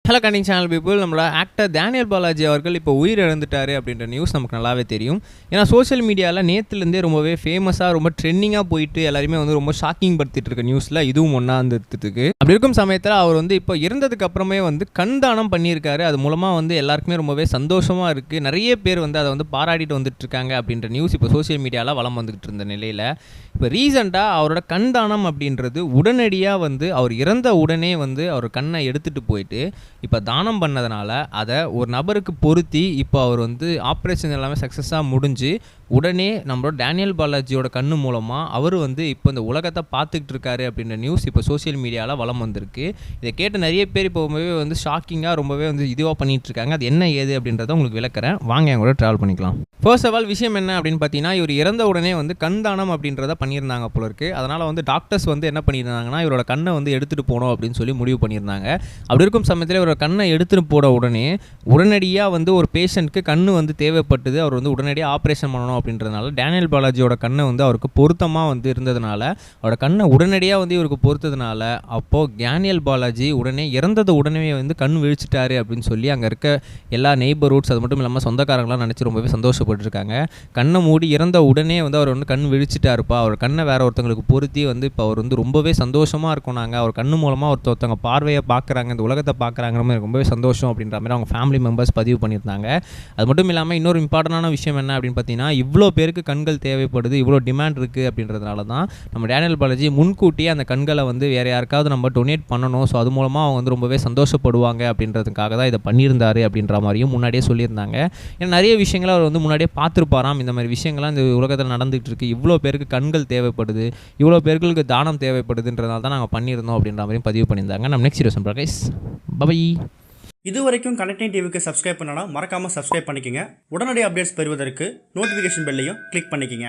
Hello Canning channel people, நம்மளோட actor Daniel Balaji அவர்கள் இப்போ உயிர் இழந்துட்டார் அப்படின்ற நியூஸ் நமக்கு நல்லாவே தெரியும். ஏன்னா சோஷியல் மீடியாவில் நேற்றுலேருந்தே ரொம்பவே ஃபேமஸாக ரொம்ப ட்ரெண்டிங்காக போயிட்டு எல்லாருமே வந்து ரொம்ப ஷாக்கிங் படுத்திட்டு இருக்க நியூஸில் இதுவும் ஒன்றா இருந்ததுக்கு. அப்படி இருக்கும் சமயத்தில் அவர் வந்து இப்போ இறந்ததுக்கு அப்புறமே வந்து கண் தானம் பண்ணியிருக்காரு. அது மூலமாக வந்து எல்லாருக்குமே ரொம்பவே சந்தோஷமாக இருக்குது. நிறைய பேர் வந்து அதை வந்து பாராட்டிட்டு வந்துட்டு இருக்காங்க அப்படின்ற நியூஸ் இப்போ சோஷியல் மீடியாவில் வலம் வந்துகிட்டு இருந்த நிலையில் இப்போ ரீசெண்டாக அவரோட கண் தானம் அப்படின்றது உடனடியாக வந்து அவர் இறந்த உடனே வந்து அவர் கண்ணை எடுத்துகிட்டு போயிட்டு இப்போ தானம் பண்ணதுனால அதை ஒரு நபருக்கு பொருத்தி இப்போ அவர் வந்து ஆப்ரேஷன் எல்லாமே சக்ஸஸாக முடிஞ்சு உடனே நம்மளோட டேனியல் பாலாஜியோட கண்ணு மூலமாக அவர் வந்து இப்போ இந்த உலகத்தை பார்த்துக்கிட்டு இருக்காரு அப்படின்ற நியூஸ் இப்போ சோஷியல் மீடியாவில் வலம் வந்திருக்கு. இதை கேட்ட நிறைய பேர் இப்போ ரொம்பவே வந்து ஷாக்கிங்காக ரொம்பவே வந்து இதுவாக பண்ணிகிட்டு இருக்காங்க. அது என்ன ஏது அப்படின்றத உங்களுக்கு விளக்குறேன், வாங்க என் கூட ட்ராவல் பண்ணிக்கலாம். ஃபர்ஸ்ட் ஆஃப் ஆல் விஷயம் என்ன அப்படின்னு பார்த்தீங்கன்னா, இவர் இறந்த உடனே வந்து கண் தானம் அப்படின்றத பண்ணியிருந்தாங்க போல இருக்கு. அதனால் வந்து டாக்டர்ஸ் வந்து என்ன பண்ணியிருந்தாங்கன்னா, இவரோட கண்ணை வந்து எடுத்துகிட்டு போகணும் அப்படின்னு சொல்லி முடிவு பண்ணியிருந்தாங்க. அப்படி இருக்கும் சமயத்தில் இவரோட கண்ணை எடுத்துகிட்டு போட உடனடியாக வந்து ஒரு பேஷண்ட்க்கு கண் வந்து தேவைப்பட்டது. அவர் வந்து உடனடியாக ஆப்ரேஷன் பண்ணணும் அப்படின்றதுனால டேனியல் பாலாஜியோட கண்ணை வந்து அவருக்கு பொருத்தமாக வந்து இருந்ததுனால அவரோட கண்ணை உடனடியாக வந்து இவருக்கு பொறுத்ததுனால அப்போது டேனியல் பாலாஜி உடனே இறந்தது உடனே வந்து கண் விழிச்சிட்டாரு அப்படின்னு சொல்லி அங்கே இருக்க எல்லா நெய்பர்ஹுட்ஸ் அது மட்டும் இல்லாமல் சொந்தக்காரங்களாம் நினச்சி ரொம்பவே சந்தோஷப்பட்டுருக்காங்க. கண்ணை மூடி இறந்த உடனே வந்து அவர் வந்து கண் விழிச்சிட்டாருப்பா, அவர் கண்ணை வேற ஒருத்தங்களுக்கு பொருத்தி வந்து இப்போ அவர் வந்து ரொம்பவே சந்தோஷமாக இருக்கும். நாங்கள் அவர் கண்ணு மூலமாக ஒருத்தவங்க பார்வையை பார்க்குறாங்க, இந்த உலகத்தை பார்க்குறாங்கிற மாதிரி ரொம்பவே சந்தோஷம் அப்படின்ற மாதிரி அவங்க ஃபேமிலி மெம்பர்ஸ் பதிவு பண்ணியிருந்தாங்க. அது மட்டும் இல்லாமல் இன்னொரு இம்பார்ட்டண்டான விஷயம் என்ன அப்படின்னு பார்த்தீங்கன்னா, இவ்வளோ பேருக்கு கண்கள் தேவைப்படுது, இவ்வளோ டிமாண்ட் இருக்குது அப்படின்றதுனால தான் நம்ம டேனியல் பாலாஜி முன்கூட்டியே அந்த கண்களை வந்து வேறு யாருக்காவது நம்ம டொனேட் பண்ணணும், ஸோ அது மூலமாக அவங்க வந்து ரொம்பவே சந்தோஷப்படுவாங்க அப்படின்றதுக்காக தான் இதை பண்ணியிருந்தார் அப்படின்ற மாதிரியும் முன்னாடியே சொல்லியிருந்தாங்க. ஏன்னா நிறைய விஷயங்களை அவர் வந்து முன்னாடியே பார்த்துருப்பாராம். இந்த மாதிரி விஷயங்கள்லாம் இந்த உலகத்தில் நடந்துகிட்டு இருக்குது, இவ்வளோ பேருக்கு கண்கள் தேவைப்படுது, இவ்வளோ பேருக்கு தானம் தேவைப்படுதுன்றதுனால தான் நாங்கள் பண்ணியிருந்தோம் அப்படின்ற மாதிரியும் பதிவு பண்ணியிருந்தாங்க. நம்ம நெக்ஸ்ட் வீடியோ சொல்கிறோம் கைஸ், பை. இது வரைக்கும் கனெக்டிங் டிவிக்கு சப்ஸ்கிரைப் பண்ணனா மறக்காமல் சப்ஸ்கிரைப் பண்ணிக்கங்க. உடனடி அப்டேட்ஸ் பெறுவதற்கு நோட்டிஃபிகேஷன் பெல்லையும் கிளிக் பண்ணிக்கங்க.